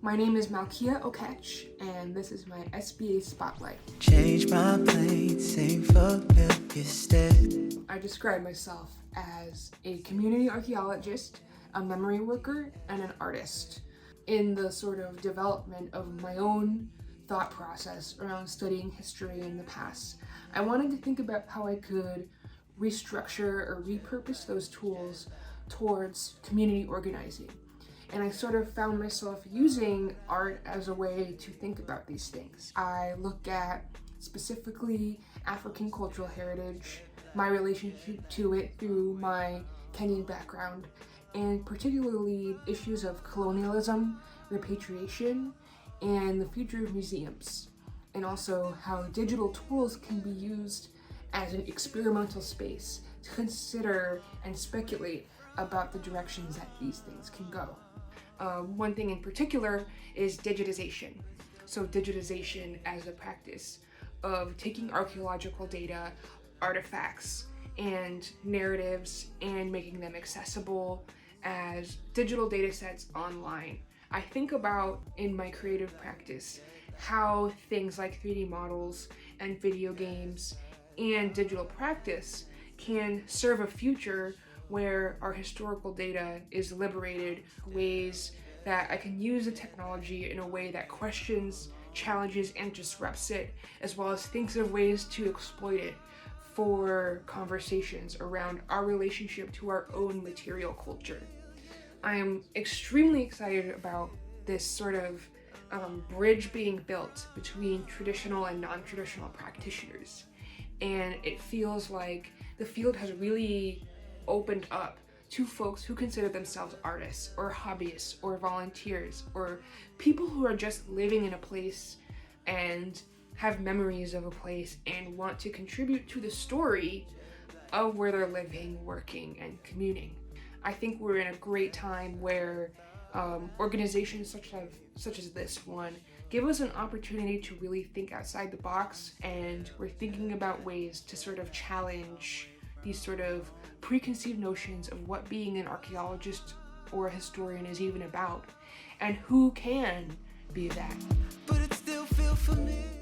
My name is Malkia Okech, and this is my SBA Spotlight. Change my plane, same familiar stead. I describe myself as a community archaeologist, a memory worker, and an artist. In the sort of development of my own thought process around studying history in the past, I wanted to think about how I could restructure or repurpose those tools towards community organizing. And I sort of found myself using art as a way to think about these things. I look at specifically African cultural heritage, my relationship to it through my Kenyan background, and particularly issues of colonialism, repatriation, and the future of museums, and also how digital tools can be used as an experimental space to consider and speculate about the directions that these things can go. One thing in particular is digitization. So digitization as a practice of taking archaeological data, artifacts, and narratives and making them accessible as digital data sets online. I think about in my creative practice how things like 3D models and video games and digital practice can serve a future where our historical data is liberated, ways that I can use the technology in a way that questions, challenges, and disrupts it, as well as thinks of ways to exploit it for conversations around our relationship to our own material culture. I am extremely excited about this sort of bridge being built between traditional and non-traditional practitioners. And it feels like the field has really opened up to folks who consider themselves artists or hobbyists or volunteers or people who are just living in a place and have memories of a place and want to contribute to the story of where they're living, working, and commuting. I think we're in a great time where organizations such as this one give us an opportunity to really think outside the box, and we're thinking about ways to sort of challenge these sort of preconceived notions of what being an archaeologist or a historian is even about, and who can be that. But it still feels familiar.